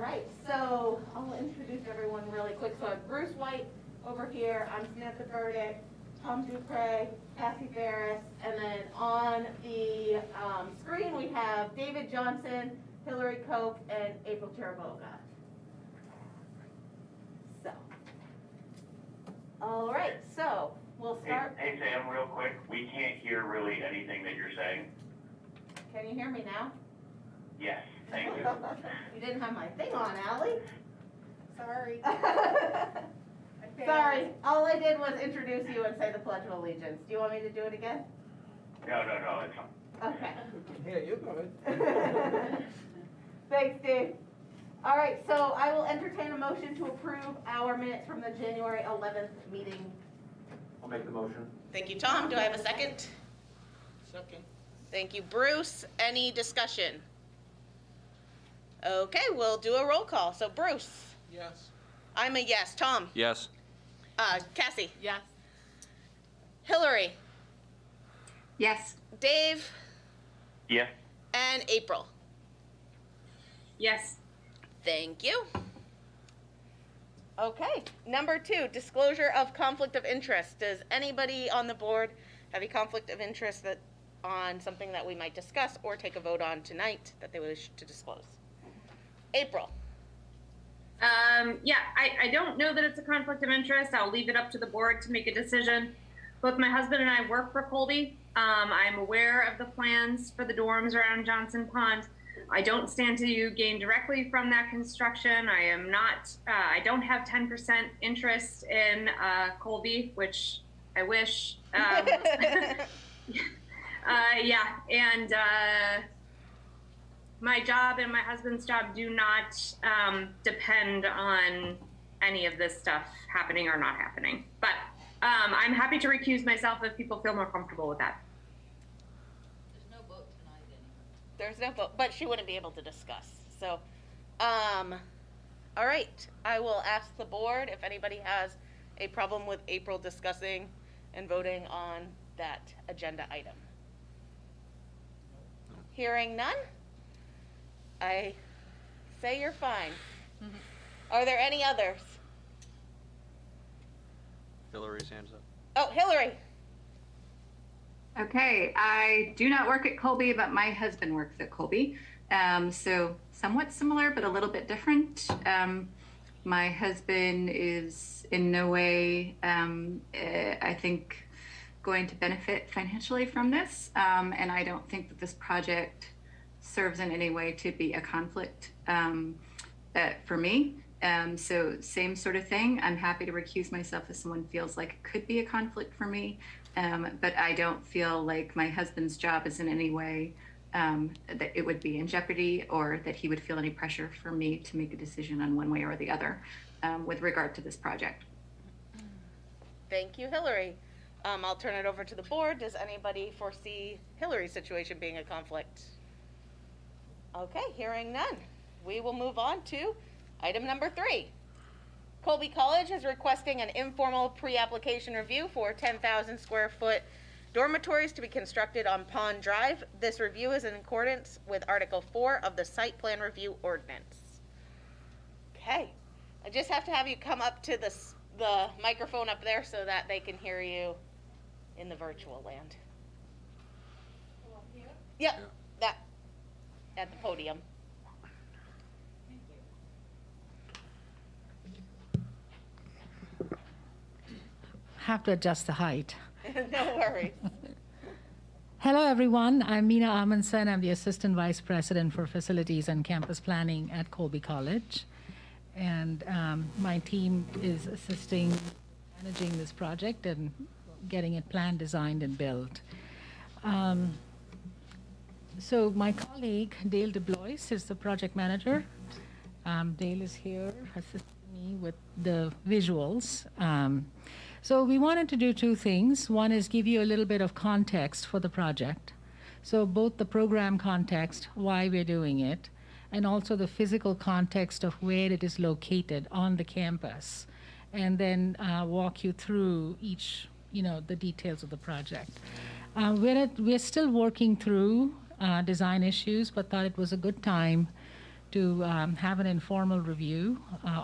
right, so I'll introduce everyone really quick. So I have Bruce White over here, I'm Samantha Burdick, Tom Dupre, Cassie Ferris, and then on the screen we have David Johnson, Hillary Koch, and April Charaboga. So, all right, so we'll start. Hey Sam, real quick, we can't hear really anything that you're saying. Can you hear me now? Yes, thank you. You didn't have my thing on, Allie. Sorry. Sorry, all I did was introduce you and say the Pledge of Allegiance. Do you want me to do it again? No, it's fine. Okay. Yeah, you're good. Thanks, Dave. All right, so I will entertain a motion to approve our minutes from the January 11th meeting. I'll make the motion. Thank you, Tom. Do I have a second? Second. Thank you, Bruce. Any discussion? Okay, we'll do a roll call. So, Bruce. Yes. I'm a yes. Tom. Yes. Cassie. Yes. Hillary. Yes. Dave. Yeah. And April. Yes. Thank you. Okay, number 2, disclosure of conflict of interest. Does anybody on the board have a conflict of interest that on something that we might discuss or take a vote on tonight that they wish to disclose? April. Yeah, I don't know that it's a conflict of interest. I'll leave it up to the board to make a decision. Both my husband and I work for Colby. I'm aware of the plans for the dorms around Johnson Pond. I don't stand to gain directly from that construction. I am not, I don't have 10% interest in Colby, which I wish. Yeah, and my job and my husband's job do not depend on any of this stuff happening or not happening. But I'm happy to recuse myself if people feel more comfortable with that. There's no vote, but she wouldn't be able to discuss. So, all right, I will ask the board if anybody has a problem with April discussing and voting on that agenda item. Hearing none, I say you're fine. Mm-hmm. Are there any others? Hillary's hands up. Oh, Hillary. Okay, I do not work at Colby, but my husband works at Colby. So somewhat similar, but a little bit different. My husband is in no way, I think, going to benefit financially from this. And I don't think that this project serves in any way to be a conflict for me. So same sort of thing. I'm happy to recuse myself if someone feels like it could be a conflict for me. But I don't feel like my husband's job is in any way that it would be in jeopardy or that he would feel any pressure for me to make a decision on one way or the other with regard to this project. Thank you, Hillary. I'll turn it over to the board. Does anybody foresee Hillary's situation being a conflict? Okay, hearing none. We will move on to item number 3. Colby College is requesting an informal pre-application review for 10,000 square foot dormitories to be constructed on Pond Drive. This review is in accordance with Article 4 of the Site Plan Review Ordinance. Okay, I just have to have you come up to the microphone up there so that they can hear you in the virtual land. Yep, that at the podium. Have to adjust the height. No worries. Hello, everyone. I'm Meena Amundsen. I'm the Assistant Vice President for Facilities and Campus Planning at Colby College. And my team is assisting managing this project and getting it planned, designed, and built. So my colleague, Dale DeBlois, is the project manager. Dale is here assisting me with the visuals. So we wanted to do 2 things. One is give you a little bit of context for the project. So both the program context, why we're doing it, and also the physical context of where it is located on the campus, and then walk you through each, the details of the project. We're still working through design issues, but thought it was a good time to have an informal review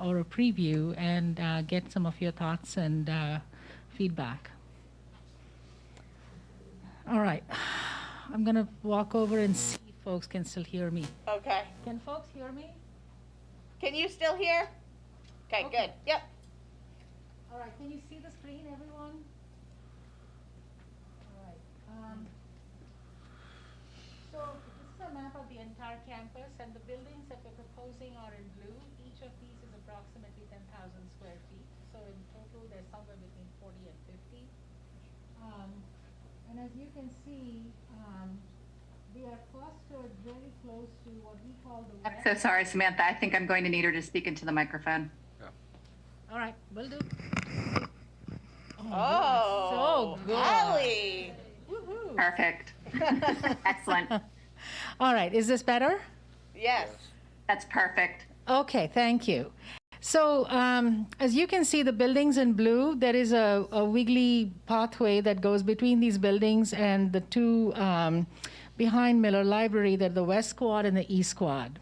or a preview and get some of your thoughts and feedback. All right, I'm gonna walk over and see if folks can still hear me. Okay. Can folks hear me? Can you still hear? Okay, Okay. good. Yep. All right, can you see the screen, everyone? All right. So this is a map of the entire campus, and the buildings that we're proposing are in blue. Each of these is approximately 10,000 square feet. So in total, there's somewhere between 40 and 50. And as you can see, they are clustered very close to what we call the I'm so sorry, Samantha. I think I'm going to need her to speak into the microphone. All right, will do. Oh, so good. Allie. Woohoo. Perfect. Excellent. All right, is this better? Yes. That's perfect. Okay, thank you. So as you can see, the buildings in blue, there is a wiggly pathway that goes between these buildings and the two behind Miller Library, they're the West Quad and the East Quad.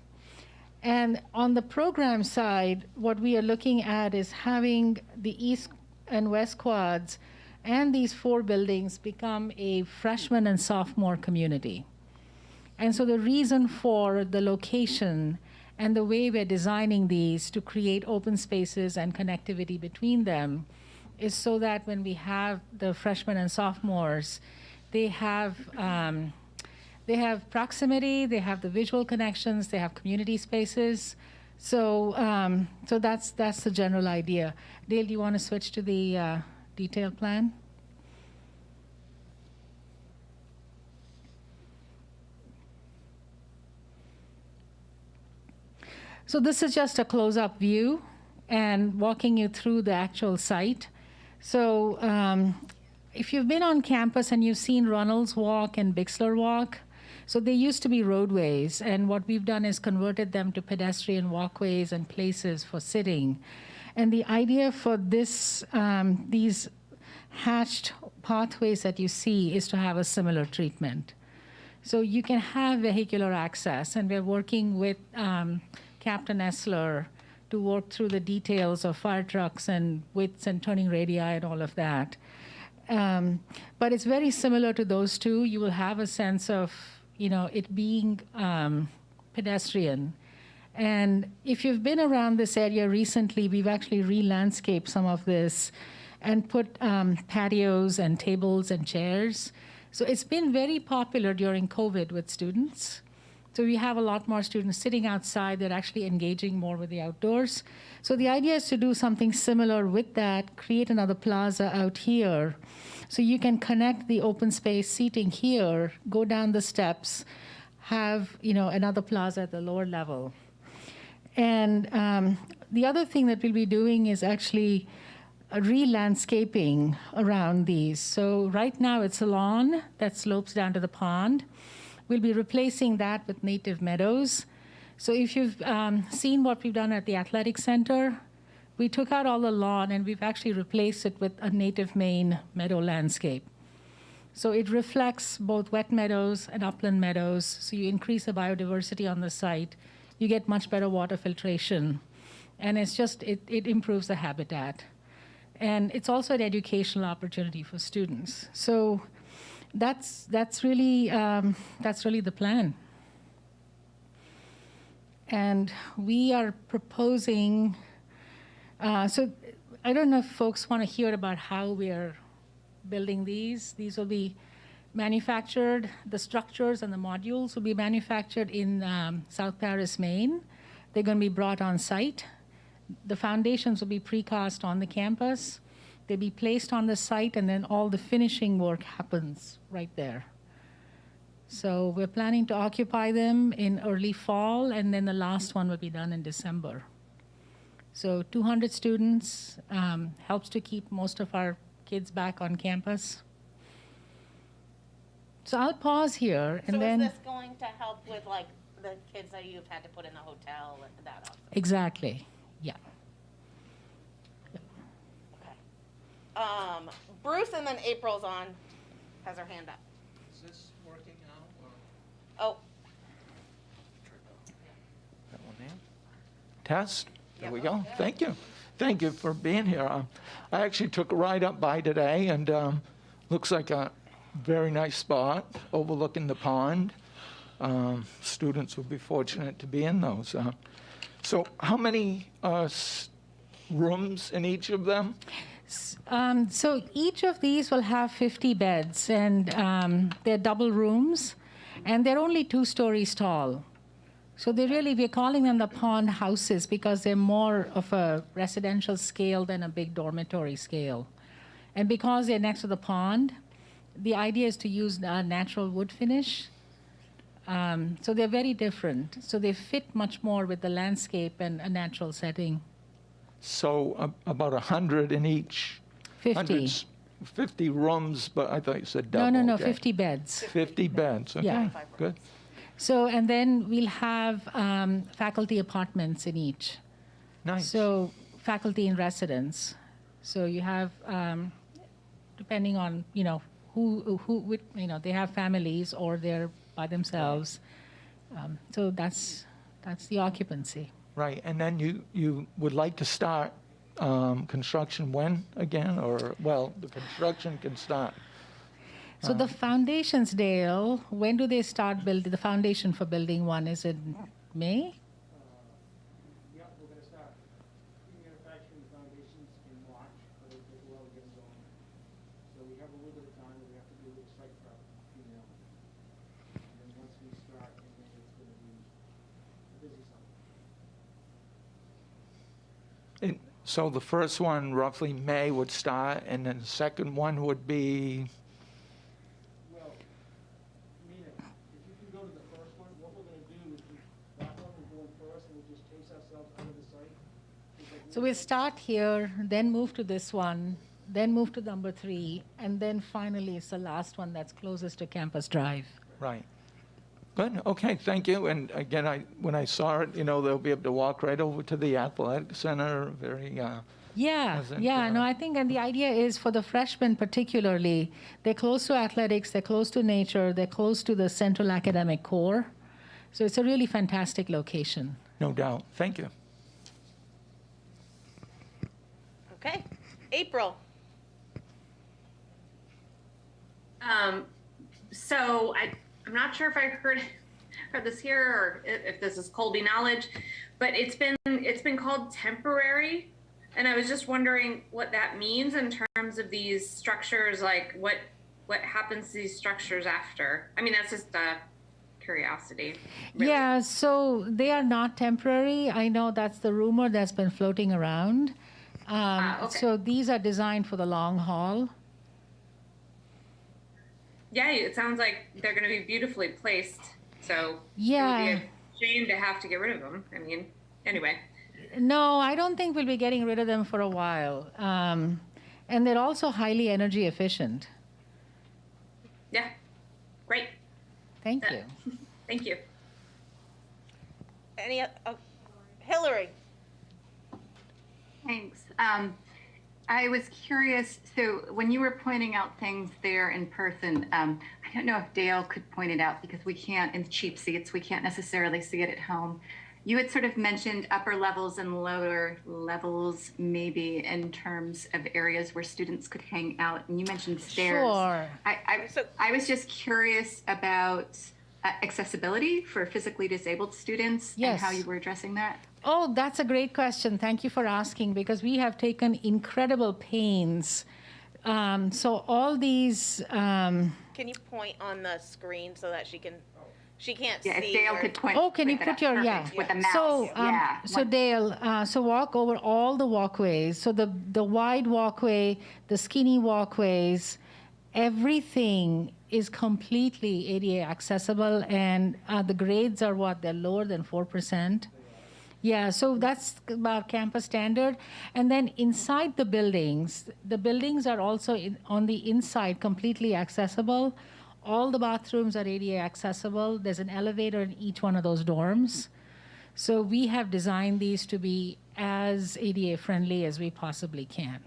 And on the program side, what we are looking at is having the East and West Quads and these 4 buildings become a freshman and sophomore community. And so the reason for the location and the way we're designing these to create open spaces and connectivity between them is so that when we have the freshmen and sophomores, they have proximity, they have the visual connections, they have community spaces. So, so that's the general idea. Dale, do you want to switch to the detailed plan? So this is just a close-up view and walking you through the actual site. So if you've been on campus and you've seen Runnels Walk and Bixler Walk, so they used to be roadways, and what we've done is converted them to pedestrian walkways and places for sitting. And the idea for this, these hatched pathways that you see is to have a similar treatment. So you can have vehicular access, and we're working with Captain Essler to work through the details of fire trucks and widths and turning radii and all of that. But it's very similar to those two. You will have a sense of, it being pedestrian. And if you've been around this area recently, we've actually re-landscaped some of this and put patios and tables and chairs. So it's been very popular during COVID with students. So we have a lot more students sitting outside. They're actually engaging more with the outdoors. So the idea is to do something similar with that, create another plaza out here. So you can connect the open space seating here, go down the steps, have another plaza at the lower level. And the other thing that we'll be doing is actually a re-landscaping around these. So right now it's a lawn that slopes down to the pond. We'll be replacing that with native meadows. So if you've seen what we've done at the athletic center, we took out all the lawn and we've actually replaced it with a native Maine meadow landscape. So it reflects both wet meadows and upland meadows. So you increase the biodiversity on the site. You get much better water filtration. And it's just, it improves the habitat. And it's also an educational opportunity for students. So that's really the plan. And we are proposing, so I don't know if folks want to hear about how we are building these. These will be manufactured, the structures and the modules will be manufactured in South Paris, Maine. They're going to be brought on site. The foundations will be precast on the campus. They'll be placed on the site, and then all the finishing work happens right there. So we're planning to occupy them in early fall, and then the last one will be done in December. So 200 students, helps to keep most of our kids back on campus. So I'll pause here, and So then... is this going to help with like the kids that you've had to put in the hotel and that also? Exactly, yeah. Okay. Bruce, and then April's on, has her hand up. Is this working now, or? Oh, That one. test. There we Yep. go. Thank you. Thank you for being here. I actually took a ride up by today, and looks like a very nice spot overlooking the pond. Students will be fortunate to be in those. So how many rooms in each of them? So each of these will have 50 beds, and they're double rooms, and they're only 2 stories tall. So we're calling them the pond houses because they're more of a residential scale than a big dormitory scale. And because they're next to the pond, the idea is to use a natural wood finish. So they're very different. So they fit much more with the landscape and a natural setting. So about 100 in each. 50. 50 rooms, but I thought you said double. No, okay. 50 beds. 50 beds, okay, Yeah. good. So, and then we'll have faculty apartments in each. Nice. So faculty in residence. So you have, depending on, they have families or they're by themselves. So that's the occupancy. Right, and then you would like to start construction when again? Or, well, the construction can start. So the foundations, Dale, when do they start building? The foundation for building 1 is in May? Yeah, we're gonna start pre-manufacturing the foundations in March, but it'll take a while to get going. So we have a little bit of time, we have to do a little site prep, And then once we start, and then it's gonna be a busy summer. So the first one roughly May would start, and then the second one would be, Well, Mina, if you can go to the first one, what we're gonna do is that one we're going first, and we'll just chase ourselves out of the site. So we'll start here, then move to this one, then move to number 3, and then finally it's the last one that's closest to Campus Drive. right. Good, okay, thank you. And again, when I saw it, they'll be able to walk right over to the athletic center, very, Yeah, As in, no, I think, and the idea is for the freshmen particularly, they're close to athletics, they're close to nature, they're close to the central academic core. So it's a really fantastic location. no doubt. Thank you. Okay, April. So I'm not sure if I heard this here or if this is Colby knowledge, but it's been called temporary, and I was just wondering what that means in terms of these structures. Like what happens to these structures after? I mean, that's just a curiosity. Really. Yeah, so they are not temporary. I know that's the rumor that's been floating around. Okay. So these are designed for the long haul. Yeah, it sounds like they're going to be beautifully placed. So Yeah. it would be a shame to have to get rid of them. I mean, anyway. No, I don't think we'll be getting rid of them for a while. And they're also highly energy efficient. Yeah, great. Thank you. Thank you. Hillary. Thanks. I was curious, so when you were pointing out things there in person, I don't know if Dale could point it out because we can't, in cheap seats, we can't necessarily see it at home. You had sort of mentioned upper levels and lower levels, maybe in terms of areas where students could hang out, and you mentioned stairs. Sure. I was just curious about accessibility for physically disabled students and Yes. how you were addressing that. Oh, that's a great question. Thank you for asking because we have taken incredible pains. So all these, Can you point on the screen so that she can't Yeah, if see? Dale where- could point. oh, can you point that put up. your, Perfect. With a mouse. So, so Dale, so walk over all the walkways. So the wide walkway, the skinny walkways, everything is completely ADA accessible, and the grades are what? They're lower than 4%. Yeah, so that's about campus standard. And then inside the buildings are also on the inside completely accessible. All the bathrooms are ADA accessible. There's an elevator in each one of those dorms. So we have designed these to be as ADA friendly as we possibly can.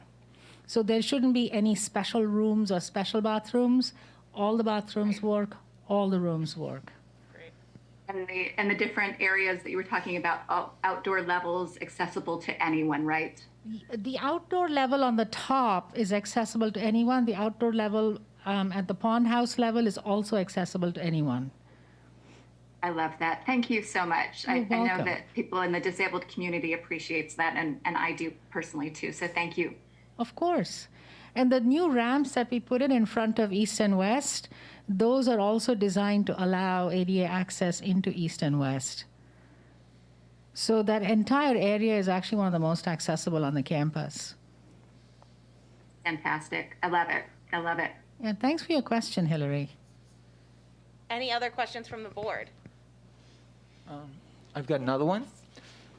So there shouldn't be any special rooms or special bathrooms. All the bathrooms work, all the rooms work. Great. And the different areas that you were talking about, outdoor levels accessible to anyone, right? The outdoor level on the top is accessible to anyone. The outdoor level at the pond house level is also accessible to anyone. I love that. Thank you so much. I You're know welcome. that people in the disabled community appreciates that, and I do personally too. So thank you. Of course. And the new ramps that we put in front of East and West, those are also designed to allow ADA access into East and West. So that entire area is actually one of the most accessible on the campus. Fantastic. I love it. I love it. Yeah, thanks for your question, Hillary. Any other questions from the board? I've got another one,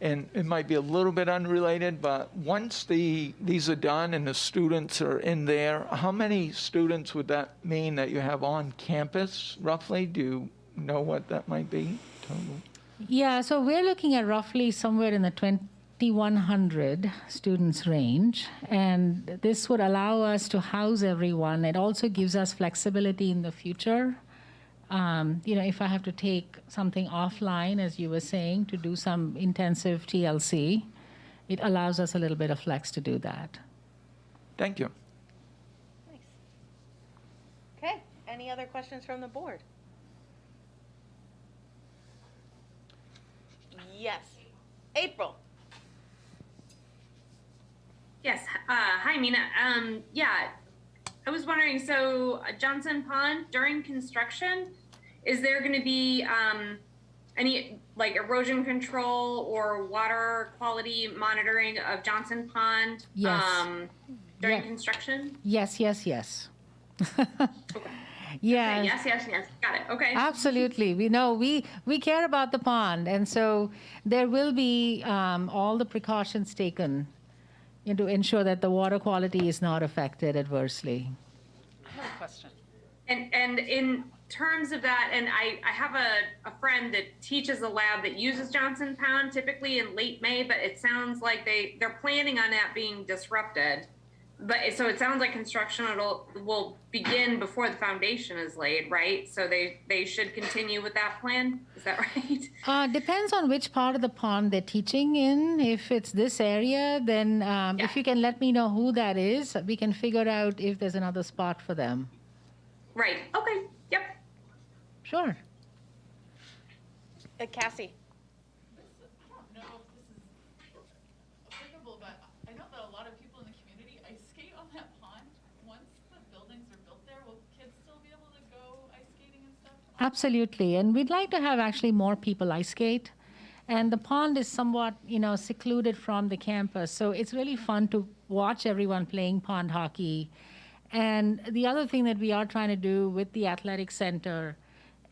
and it might be a little bit unrelated, but once these are done and the students are in there, how many students would that mean that you have on campus, roughly? Do you know what that might be total? Yeah, so we're looking at roughly somewhere in the 2,100 students range, and this would allow us to house everyone. It also gives us flexibility in the future. If I have to take something offline, as you were saying, to do some intensive TLC, it allows us a little bit of flex to do that. Thank you. Nice. Okay, any other questions from the board? Yes. April? Yes. Hi, Mina. Yeah, I was wondering, so Johnson Pond, during construction, is there going to be any like erosion control or water quality monitoring of Johnson Pond Yes. during Yeah. construction? Yes. Okay. Yeah. Yes. Got it. Okay. Absolutely. We care about the pond, and so there will be all the precautions taken to ensure that the water quality is not affected adversely. I have a question. And in terms of that, and I have a friend that teaches a lab that uses Johnson Pond typically in late May, but it sounds like they're planning on that being disrupted. But so it sounds like construction will begin before the foundation is laid, right? So they should continue with that plan. Is that right? Depends on which part of the pond they're teaching in. If it's this area, then if you can let me know who that is, we can figure out if there's another spot for them. Right. Okay. Yep. Sure. Cassie? I don't know if this is applicable, but I know that a lot of people in the community ice skate on that pond. Once the buildings are built there, will kids still be able to go ice skating and stuff? Absolutely. And we'd like to have actually more people ice skate. And the pond is somewhat, secluded from the campus. So it's really fun to watch everyone playing pond hockey. And the other thing that we are trying to do with the athletic center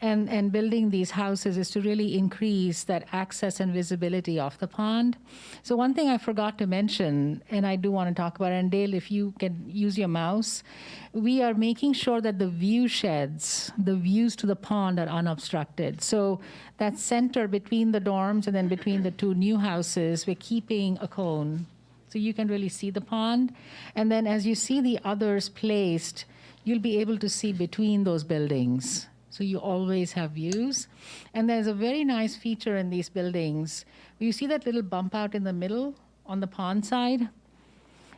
and building these houses is to really increase that access and visibility of the pond. So one thing I forgot to mention, and I do want to talk about it, and Dale, if you can use your mouse, we are making sure that the view sheds, the views to the pond are unobstructed. So that center between the dorms and then between the two new houses, we're keeping a cone so you can really see the pond. And then as you see the others placed, you'll be able to see between those buildings. So you always have views. And there's a very nice feature in these buildings. You see that little bump out in the middle on the pond side?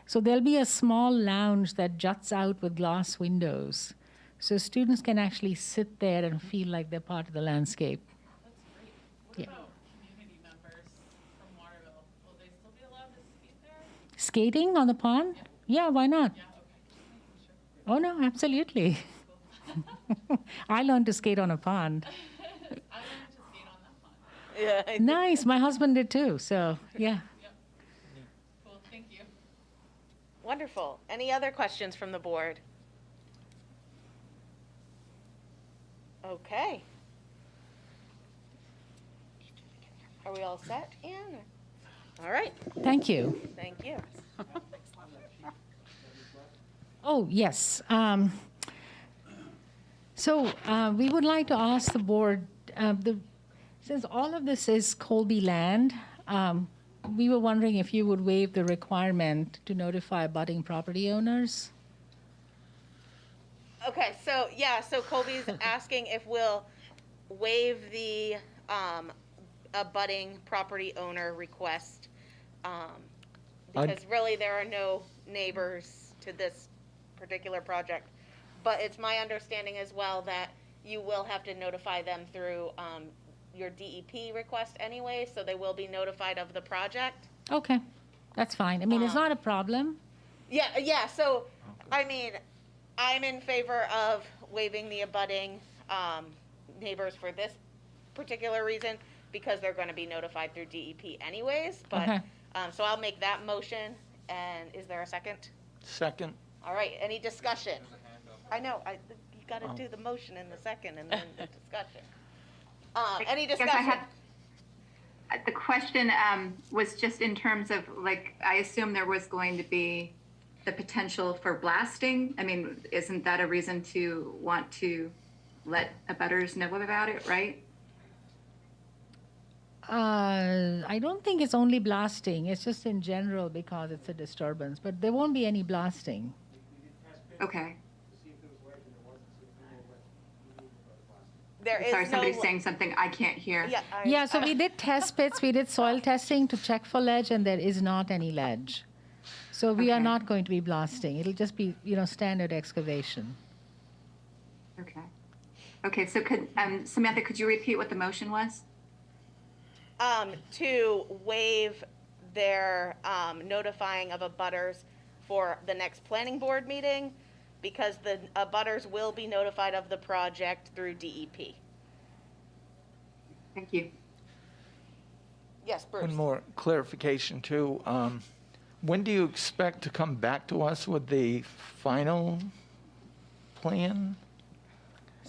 So there'll be a small lounge that juts out with glass windows. So students can actually sit there and feel like they're part of the landscape. That's great. What Yeah. about community members from Waterville? Will they still be allowed to skate there? Skating on the pond? Yeah, why not? Yeah, okay. Just making sure. Oh, no, absolutely. I learned to skate on a pond. I learned to skate on that pond. Yeah. Nice. My husband did too. So, yeah. Yep. Cool, thank you. Wonderful. Any other questions from the board? Okay. Are we all set, Anne? All right, Thank you. thank you. Oh, yes. So we would like to ask the board, since all of this is Colby land, we were wondering if you would waive the requirement to notify budding property owners. Okay, so Colby's asking if we'll waive the a budding property owner request. I'd- Because really there are no neighbors to this particular project. But it's my understanding as well that you will have to notify them through your DEP request anyway, so they will be notified of the project. Okay, that's fine. I mean, it's not a problem. Yeah, so, I mean, I'm in favor of waiving the abutting neighbors for this particular reason, because they're gonna be notified through DEP anyways, but, Okay. so I'll make that motion, and is there a second? Second. All right, any discussion? I know, you gotta do the motion in the second and then the discussion. Any I guess I discussion? had, the question was just in terms of, like, I assume there was going to be the potential for blasting. I mean, isn't that a reason to want to let abutters know about it, right? I don't think it's only blasting. It's just in general because it's a disturbance, but there won't be any blasting. Okay. There is Sorry, no. somebody's saying something I can't hear. Yeah. Yeah, so we did test pits, we did soil testing to check for ledge, and there is not any ledge. So we are Okay. not going to be blasting. It'll just be, standard excavation. Okay. Okay, so Samantha, could you repeat what the motion was? To waive their notifying of abutters for the next planning board meeting, because the abutters will be notified of the project through DEP. Thank you. Yes, Bruce? One more clarification too. When do you expect to come back to us with the final plan?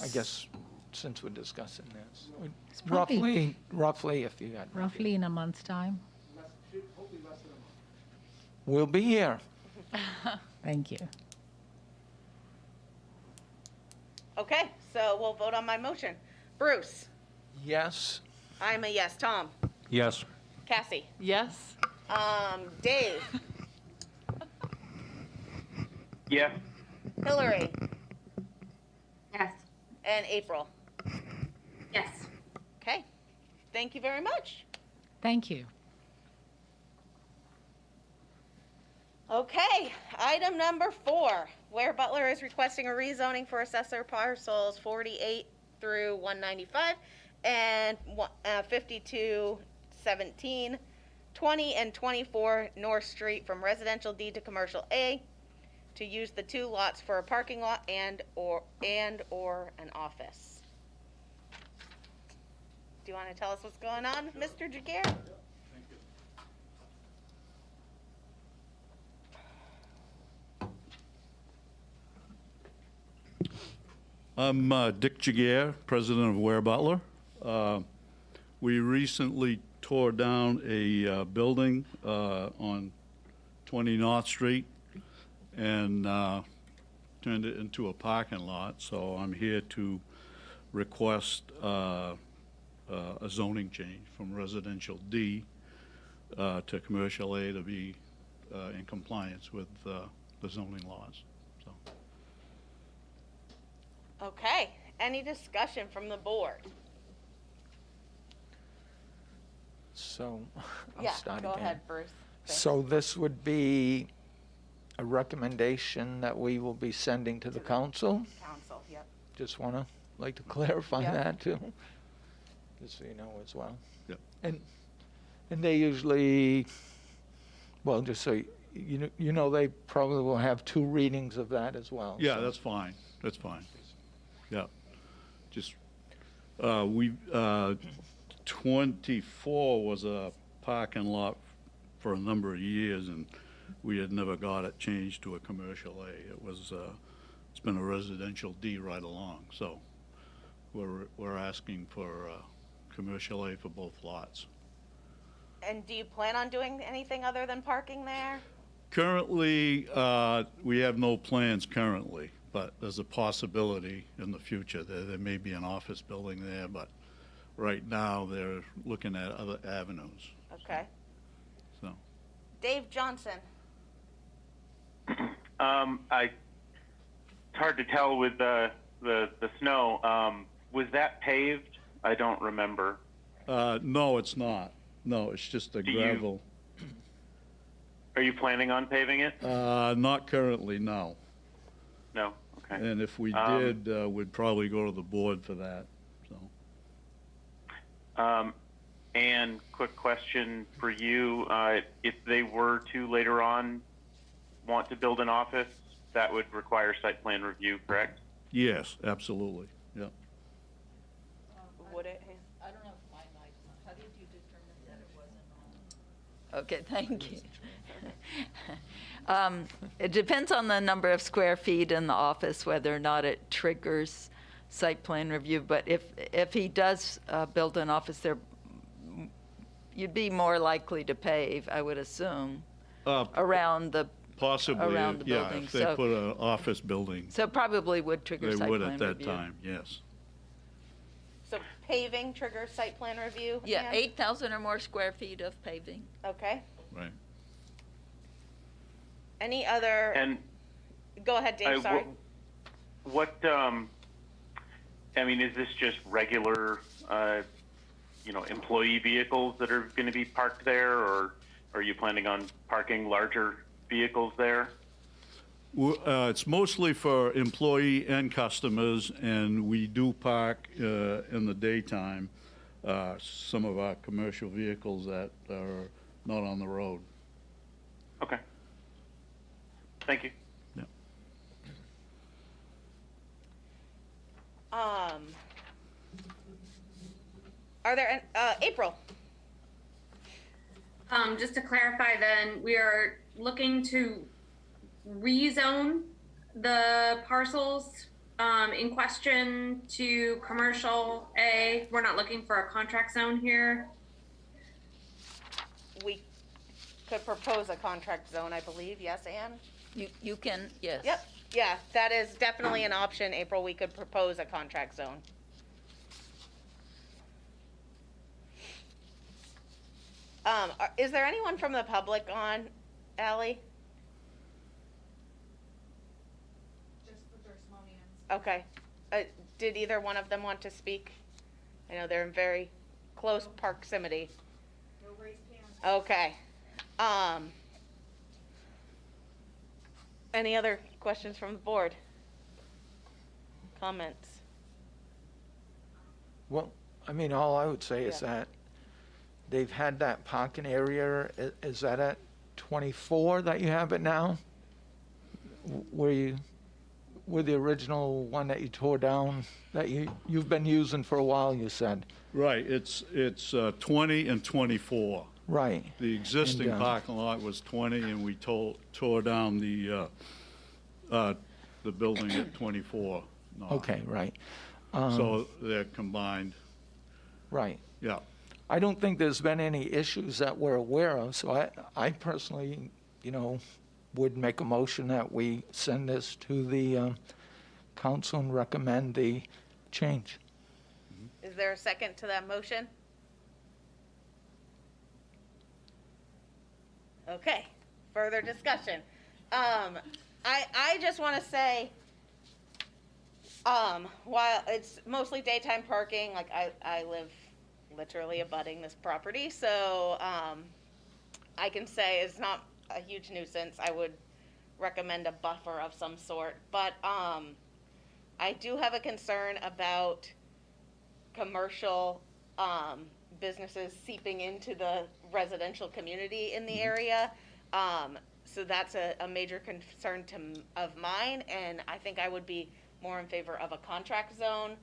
I guess since we're discussing this. It's probably- Roughly, if you got. Roughly in a month's time. Hopefully less than a month. We'll be here. Thank you. Okay, so we'll vote on my motion. Bruce? Yes. I'm a yes. Tom? Yes. Cassie? Yes. Dave? Yes. Hillary? Yes. And April? Yes. Okay, thank you very much. Thank you. Okay, item number 4, where Butler is requesting a rezoning for Assessor Parcels 48 through 195 and 52, 17, 20, and 24 North Street from residential D to commercial A to use the 2 lots for a parking lot and or an office. Do you want to tell us what's going on, Mr. Jaguar? I'm Dick Jaguar, president of Waive Butler. We recently tore down a building on 20 North Street and turned it into a parking lot. So I'm here to request a zoning change from residential D to commercial A to be in compliance with the zoning laws. So. Okay, any discussion from the board? So I'll Yeah, start go again. ahead, Bruce. Thanks. So this would be a recommendation that we will be sending to the council? Council, yep. Just want to, like to clarify Yeah. that too, just so you know as well. Yep. And they usually, well, just so you know, they probably will have 2 readings of that as well. Yeah, so. that's fine, that's fine. Yeah, just, 24 was a parking lot for a number of years, and we had never got it changed to a commercial A. It was, it's been a residential D right along, so we're asking for commercial A for both lots. And do you plan on doing anything other than parking there? Currently, we have no plans currently, but there's a possibility in the future that there may be an office building there, but right now they're looking at other avenues, Okay. so. Dave Johnson? It's hard to tell with the snow. Was that paved? I don't remember. No, it's not. No, it's just a Do you- gravel. Are you planning on paving it? Not currently, no. No? Okay. And if we Um, did, we'd probably go to the board for that, so. And quick question for you, if they were to later on want to build an office, that would require site plan review, correct? Yes, absolutely, yeah. Would it? I don't know if my mic's on. How did you determine that it wasn't on? Okay, thank you. It depends on the number of square feet in the office, whether or not it triggers site plan review. But if he does build an office there, you'd be more likely to pave, I would assume, around the Possibly, around the yeah, building, if they so- put an office building, so probably would trigger they site would plan at that review. time, yes. So paving triggers site plan review? Yeah, Ann? 8,000 or more square feet of paving. Okay. Right. Any other? And Go ahead, Dave. Sorry. what, I mean, is this just regular, employee vehicles that are going to be parked there, or are you planning on parking larger vehicles there? It's mostly for employee and customers, and we do park in the daytime some of our commercial vehicles that are not on the road. Okay. Thank you. Yeah. Are there, April? Just to clarify then, we are looking to rezone the parcels in question to commercial A. We're not looking for a contract zone here. We could propose a contract zone, I believe. Yes, Ann? You can, yes. Yep. Yeah, that is definitely an option, April. We could propose a contract zone. Is there anyone from the public on, Ally? Just for Dorsmonians. Okay. Did either one of them want to speak? I know they're in very close proximity. No raised hands. Okay. Any other questions from the board? Comments? Well, I mean, all I would say is Yeah. that they've had that parking area, is that at 24 that you have it now? Where the original one that you tore down, that you've been using for a while, you said? Right, it's 20 and 24. Right. The existing And, parking lot was 20, and we tore down the building at 24. No. Okay, right. So they're combined, Right. yeah. I don't think there's been any issues that we're aware of, so I personally, would make a motion that we send this to the council and recommend the change. Is there a second to that motion? Okay, further discussion. I just want to say, while it's mostly daytime parking, like I live literally abutting this property, so I can say it's not a huge nuisance. I would recommend a buffer of some sort, but I do have a concern about commercial businesses seeping into the residential community in the area. So that's a major concern of mine, and I think I would be more in favor of a contract zone,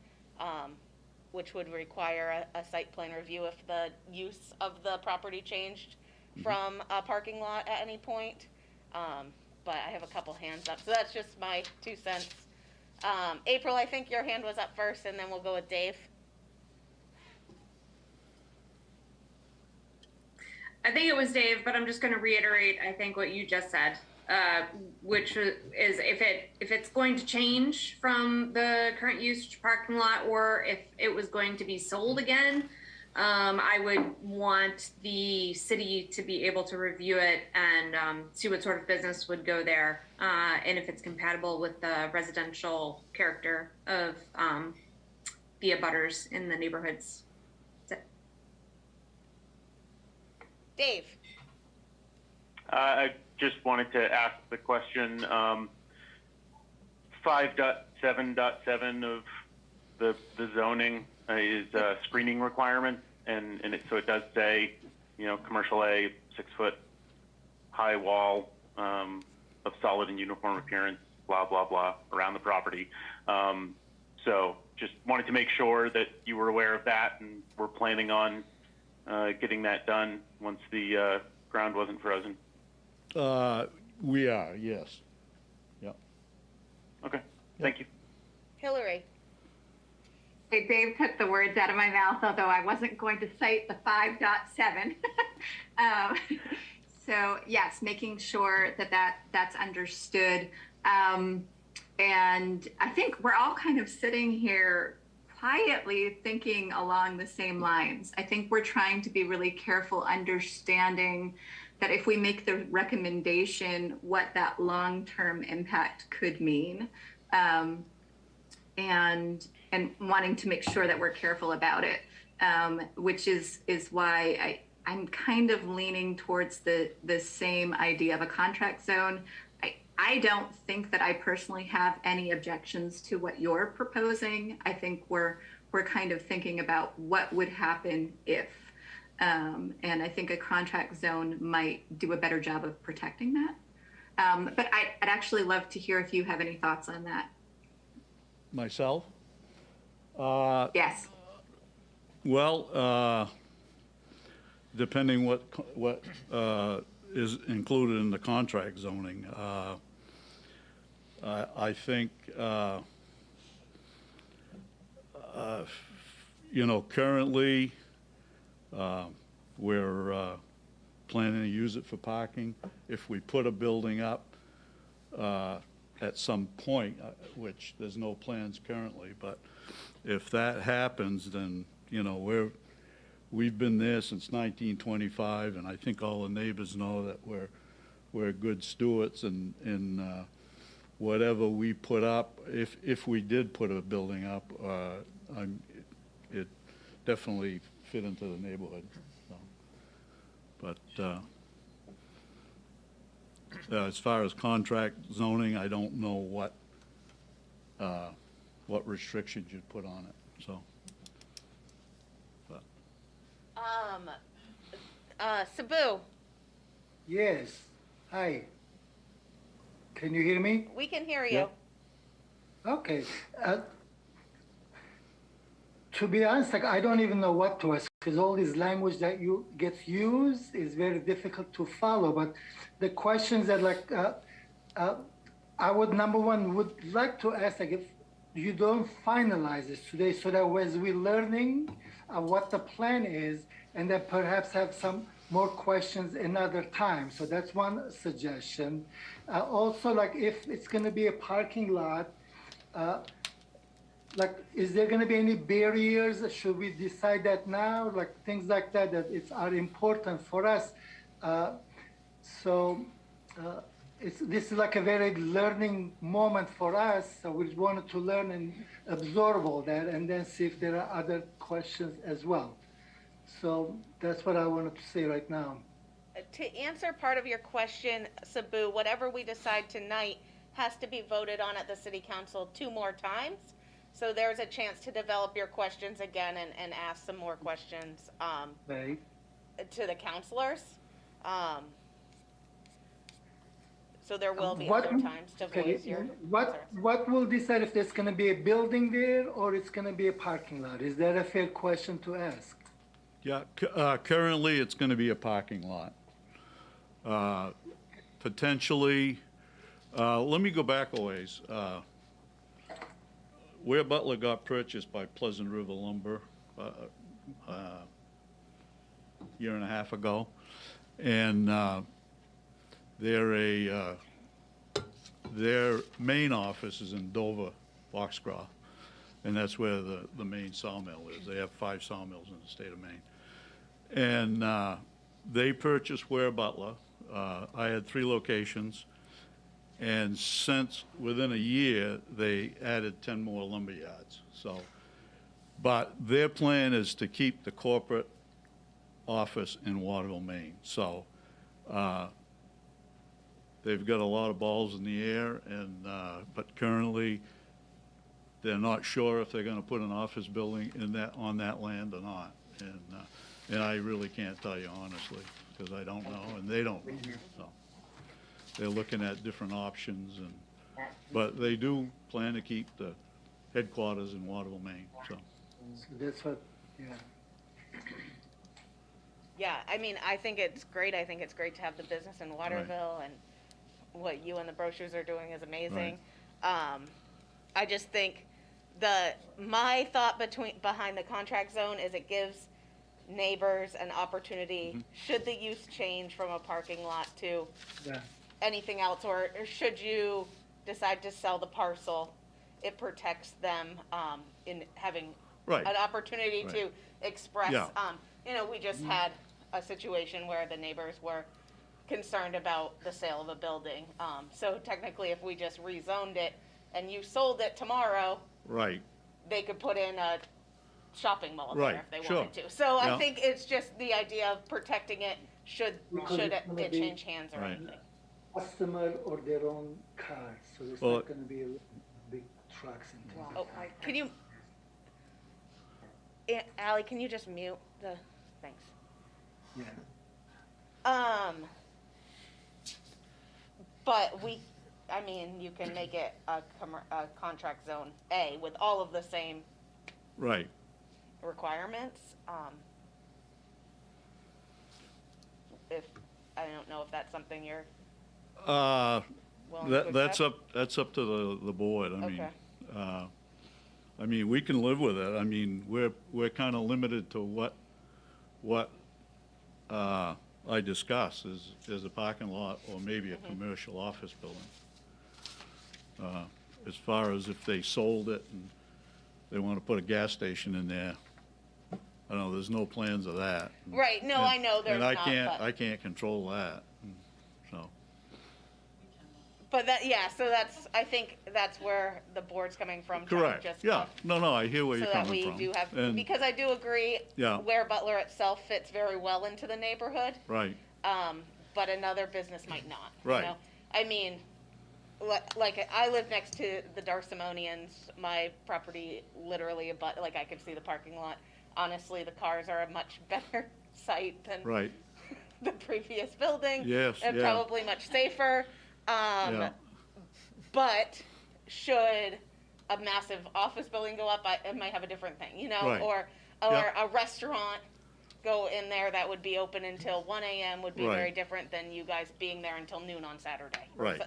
which would require a site plan review if the use of the property changed from a parking lot at any point. But I have a couple hands up, so that's just my 2 cents. April, I think your hand was up first, and then we'll go with Dave. I think it was Dave, but I'm just going to reiterate, I think, what you just said, which is if it's going to change from the current use parking lot, or if it was going to be sold again, I would want the city to be able to review it and see what sort of business would go there, and if it's compatible with the residential character of the abutters in the neighborhoods. That's it. Dave? I just wanted to ask the question, 5.7.7 of the zoning is screening requirements, and so it does say, you know, commercial A, 6-foot high wall of solid and uniform appearance, blah, blah, blah, around the property. So just wanted to make sure that you were aware of that and we're planning on getting that done once the ground wasn't frozen. We are, yes. Yep. Okay, thank you. Hillary? Hey, Dave took the words out of my mouth, although I wasn't going to cite the 5.7. So yes, making sure that that's understood. And I think we're all kind of sitting here quietly thinking along the same lines. I think we're trying to be really careful, understanding that if we make the recommendation, what that long-term impact could mean, and wanting to make sure that we're careful about it, which is why I'm kind of leaning towards the same idea of a contract zone. I don't think that I personally have any objections to what you're proposing. I think we're kind of thinking about what would happen if, and I think a contract zone might do a better job of protecting that. But I'd actually love to hear if you have any thoughts on that. Myself? Yes. Well, depending what is included in the contract zoning, I think, you know, currently we're planning to use it for parking. If we put a building up at some point, which there's no plans currently, but if that happens, then, you know, we've been there since 1925, and I think all the neighbors know that we're good stewards, and whatever we put up, if we did put a building up, it definitely fit into the neighborhood. So. But as far as contract zoning, I don't know what restrictions you'd put on it. So. Sabu? Yes. Hi. Can you hear me? We can hear you. Yeah. Okay. To be honest, like, I don't even know what to ask, because all this language that gets used is very difficult to follow. But the questions that, like, I would, number one, would like to ask, like, if you don't finalize this today, so that as we're learning what the plan is, and then perhaps have some more questions another time. So that's one suggestion. Also, like, if it's going to be a parking lot, like, is there going to be any barriers? Should we decide that now? Like, things like that are important for us. This is like a very learning moment for us. So we wanted to learn and absorb all that, and then see if there are other questions as well. So that's what I wanted to say right now. To answer part of your question, Sabu, whatever we decide tonight has to be voted on at the city council 2 more times. So there's a chance to develop your questions again and ask some more questions Right. to the counselors. So there will be other times to voice your concerns. What will decide if there's going to be a building there or it's going to be a parking lot? Is that a fair question to ask? Yeah, currently it's going to be a parking lot. Potentially, let me go back a ways. Where Butler got purchased by Pleasant River Lumber a year and a half ago, and their main office is in Dover, Foxcroft, and that's where the main sawmill is. They have 5 sawmills in the state of Maine. And they purchased Ware Butler. I had 3 locations, and since within a year, they added 10 more lumber yards. So, but their plan is to keep the corporate office in Waterville, Maine. So they've got a lot of balls in the air, and but currently they're not sure if they're going to put an office building on that land or not. And I really can't tell you honestly, because I don't know, and they don't. So they're looking at different options, but they do plan to keep the headquarters in Waterville, Maine. So So that's what, yeah. Yeah, I mean, I think it's great. I think it's great to have the business in Waterville, and what you and the brochures are doing is amazing. I just think my thought behind the contract zone is it gives neighbors an opportunity, should the use change from a parking lot to Yeah. anything else, or should you decide to sell the parcel, it protects them in having Right. an opportunity to express. Yeah. We just had a situation where the neighbors were concerned about the sale of a building. So technically, if we just rezoned it and you sold it tomorrow, right. they could put in a shopping mall Right, there if they sure. wanted to. So I Yeah. think it's just the idea of protecting it should Because it it's gonna be- change hands or Right. anything. Customer or their own car, so there's Well- not gonna be big trucks and things Oh, like that. can you, Ally, can you just mute the, thanks. Yeah. But you can make it a contract zone A with all of the same Right. requirements. I don't know if that's something you're willing to That's accept. up to the board. Okay. I mean, we can live with it. I mean, we're kind of limited to what I discussed is a parking lot or maybe a commercial office building. As far as if they sold it and they want to put a gas station in there, I know there's no plans of that. Right, no, I know there's And not, I can't control that, so. But I think that's where the board's coming from. trying to Correct, just yeah. No, I hear where So you're that coming we from. do have, And- because I do agree, Yeah. where Butler itself fits very well into the neighborhood, Right, but another business might not. you Right. know? I mean, like, I live next to the Darsimonians, my property literally like I could see the parking lot. Honestly, the cars are a much better site than right, the previous building. Yes, And yeah. probably much safer. yeah, But should a massive office building go up, it might have a different thing, Right. or Yeah. a restaurant go in there that would be open until 1 a.m. would be very Right. different than you guys being there until noon on Saturday. Right. So,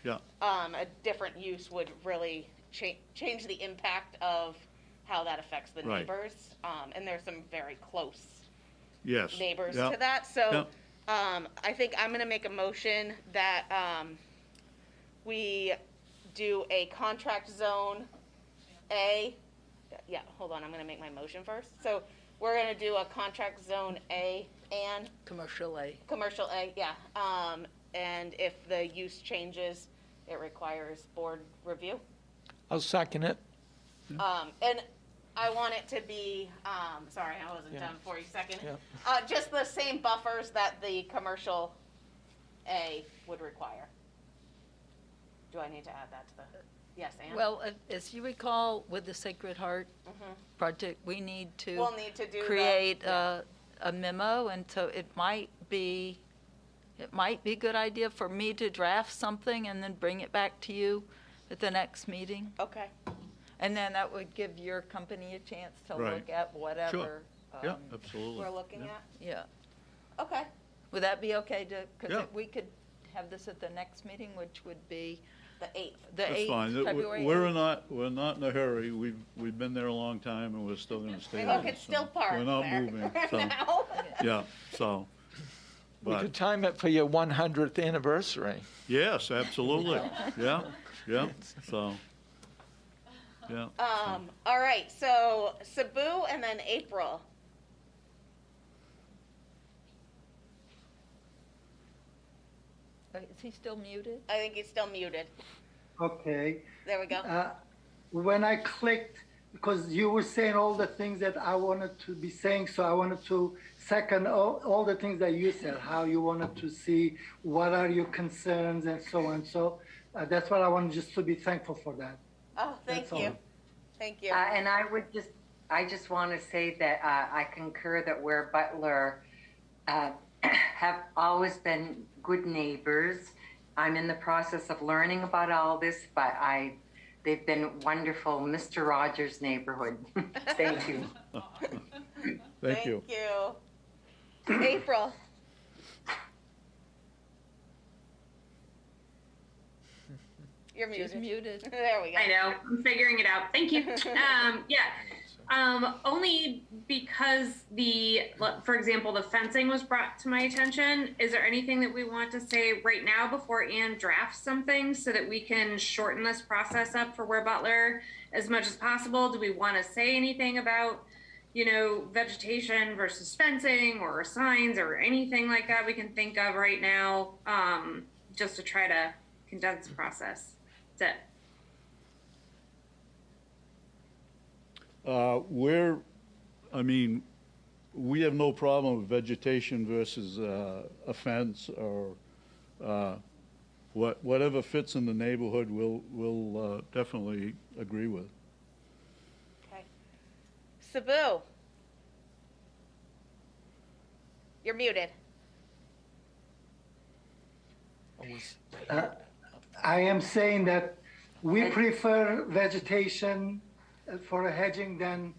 yeah, a different use would really change the impact of how that affects the Right. neighbors. And there's some very close yes. neighbors yeah, to that. So Yeah. I think I'm going to make a motion that we do a contract zone A. Yeah, hold on. I'm going to make my motion first. So we're going to do a contract zone A and Commercial A. commercial A. Yeah. And if the use changes, it requires board review. I'll second it. And I want it to be, sorry, I wasn't Yeah. done for you a second. Yeah. Just the same buffers that the commercial A would require. Do I need to add that to the, yes, Ann? Well, as you recall, with the Sacred Heart project, we need to We'll need to do create yeah. a memo, and so it might be a good idea for me to draft something and then bring it back to you at the next meeting. Okay, And then that would give your company a chance to Right. look at whatever. yeah, absolutely. we're looking Yeah. at, Yeah. okay. Would that be okay to, Yeah. because we could have this at the next meeting, which would be The 8th. the That's 8th, fine. February We're 8th. not in a hurry. We've been there a long time and we're still gonna stay Look, there. it's so still parked We're not there moving, so, now. yeah, so. We But, could time it for your 100th anniversary. yes, absolutely. Yeah, so, yeah. All right, so Cebu and then April. Is he still muted? I think he's still muted. Okay. There we go. When I clicked, because you were saying all the things that I wanted to be saying, so I wanted to second, all the things that you said, how you wanted to see, what are your concerns and so on. So that's what I want just to be thankful for that. Oh, thank That's all. you. Thank you. And I just want to say that I concur that we're Butler have always been good neighbors. I'm in the process of learning about all this, but they've been wonderful. Mr. Rogers' neighborhood. Thank you. Thank you. April. You're muted. She's muted. There we go. I know. I'm figuring it out. Thank you. Only because for example, the fencing was brought to my attention. Is there anything that we want to say right now before Ann drafts something so that we can shorten this process up for Ware Butler as much as possible? Do we want to say anything about, vegetation versus fencing or signs or anything like that we can think of right now, just to try to condense the process? That's it. We have no problem with vegetation versus a fence or whatever fits in the neighborhood, we'll definitely agree with. Okay. Sabu. You're muted. I am saying that we prefer vegetation for a hedging than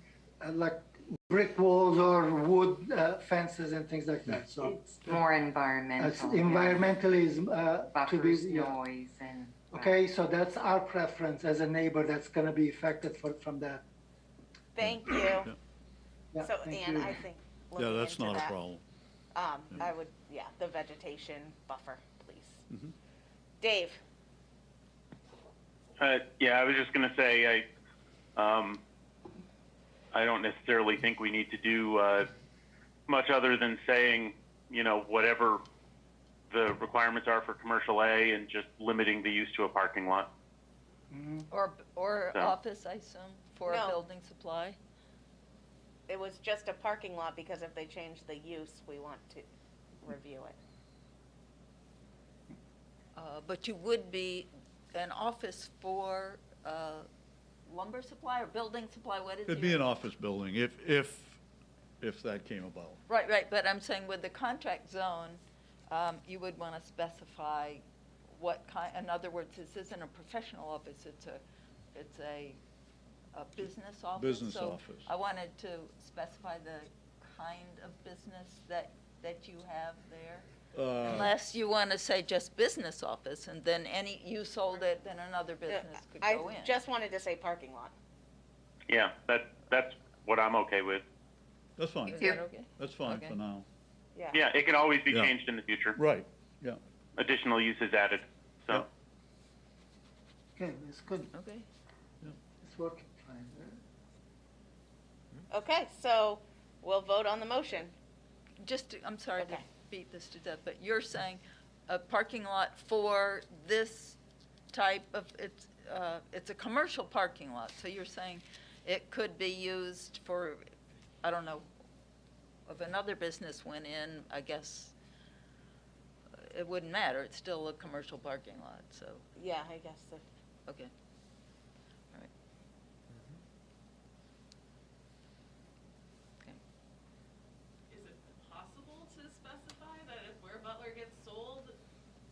like brick walls or wood fences and things like that. So It's more environmental. environmentally is to Buffers, be noise, and. okay. So that's our preference as a neighbor. That's going to be affected from that. Thank you. Yeah, So, thank Ann, you. I think Yeah, looking that's into not a that, problem. I would, the vegetation buffer, please. Mhm. Dave. I was just going to say, I don't necessarily think we need to do much other than saying, whatever the requirements are for commercial A and just limiting the use to a parking lot. Or So- office, I assume, for No. a building supply? It was just a parking lot because if they change the use, we want to review it. But you would be an office for lumber supply or building supply? What is It'd be an office building if that came about. Right, but I'm saying with the contract zone, you would want to specify what kind, in other words, this isn't a professional office, it's a business office. Business So office. I wanted to specify the kind of business that you have there. Unless you want to say just business office, and then you sold it, then another business could go in. I just wanted to say parking lot. Yeah, that's what I'm okay with. That's fine. Is that okay? That's fine Okay. for now. Yeah. Yeah, it can always be Yeah. changed in the future. Right, yeah. Additional uses added. So. Okay, it's good. Okay. It's working fine. Okay, so we'll vote on the motion. I'm sorry to Okay. beat this to death, but you're saying a parking lot for this type of, it's a commercial parking lot, so you're saying it could be used for, I don't know, if another business went in, I guess it wouldn't matter, it's still a commercial parking lot, so, Yeah, I guess so. okay. All right. Okay. Is it possible to specify that if Ware Butler gets sold,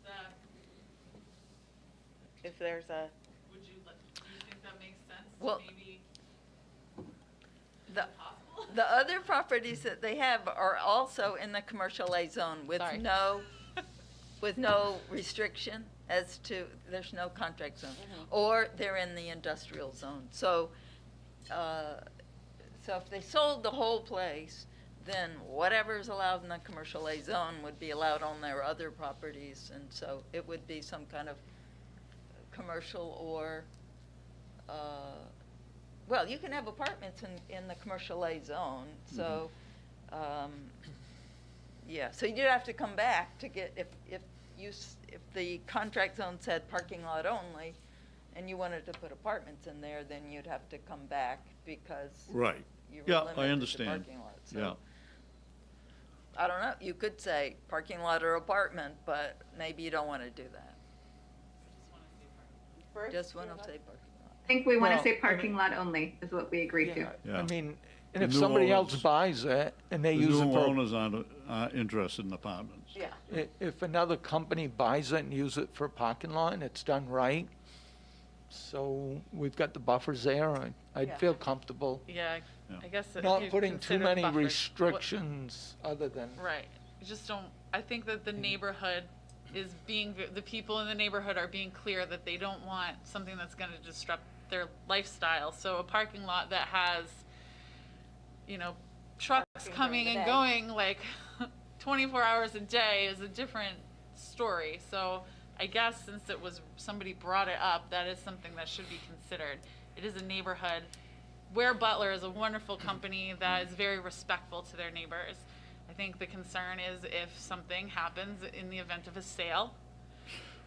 that, If there's a, do you think that makes sense? Well, Maybe, The, possible? the other properties that they have are also in the commercial A zone with Sorry. no restriction as to, there's no contract zone. Or they're in the industrial zone. So, so if they sold the whole place, then whatever's allowed in the commercial A zone would be allowed on their other properties. And so it would be some kind of commercial or, well, you can have apartments in the commercial A zone, so, yeah, so you'd have to come back to get, if the contract zone said parking lot only, and you wanted to put apartments in there, then you'd have to come back because Right. you were Yeah, limited I to understand. parking lots, so. Yeah. I don't know, you could say parking lot or apartment, but maybe you don't want to do that. Bruce, Just do want you to have say parking lot. I think we want Well, to say I mean- parking lot only is what we agreed to. Yeah, Yeah. I mean, and The if new somebody else owners- buys it and they The use new it for, owners aren't interested in apartments. Yeah. if another company buys it and use it for a parking lot and it's done right, so we've got the buffers there, I'd Yeah. feel comfortable Yeah, Yeah. I guess. if not you putting too consider many buffers, what- restrictions other than, Right. You just don't, I think that the neighborhood is being, the people in the neighborhood are being clear that they don't want something that's gonna disrupt their lifestyle. So a parking lot that has, trucks Parking coming during the and day. going like 24 hours a day is a different story. So I guess since somebody brought it up, that is something that should be considered. It is a neighborhood. Where Butler is a wonderful company that is very respectful to their neighbors. I think the concern is if something happens in the event of a sale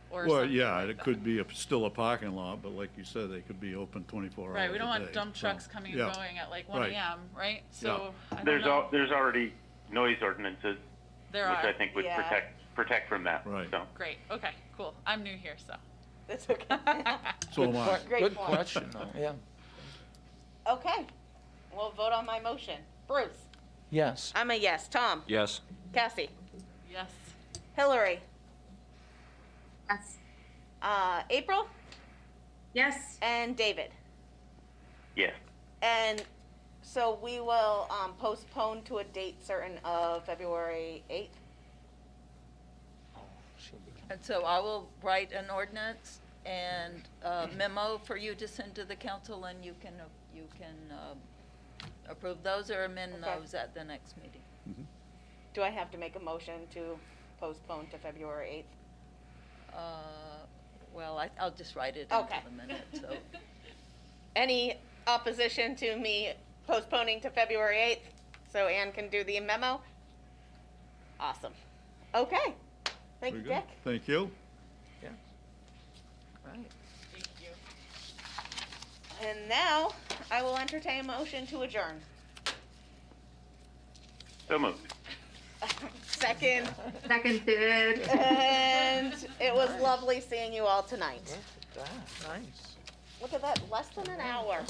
or Well, something yeah, like it that. could be still a parking lot, but like you said, they could be open 24 hours a day. Right, we don't want dump trucks So, coming yeah. and going at like 1 Right. a.m., right? So, I don't There's know. there's already noise ordinances, There which are. I think would Yeah. protect from that. Right. So. Great, okay, cool. I'm new here, so. That's okay. So am I. Great good point. question, though, yeah. Okay, we'll vote on my motion. Bruce? Yes. I'm a yes. Tom? Yes. Cassie? Yes. Hillary? Yes. April? Yes. And David? Yes. And so we will postpone to a date certain of February 8th. And so I will write an ordinance and a memo for you to send to the council, and you can approve those or amend Okay. those at the next meeting. Do I have to make a motion to postpone to February 8th? Well, I'll just write it Okay. into the minute, so. Any opposition to me postponing to February 8th so Ann can do the memo? Awesome. Okay. Thank you, Very good. Dick. Thank you. Right. Thank you. And now I will entertain a motion to adjourn. So moved. Second. Seconded. And it was lovely seeing you all tonight. Nice. Look at that, less than an hour.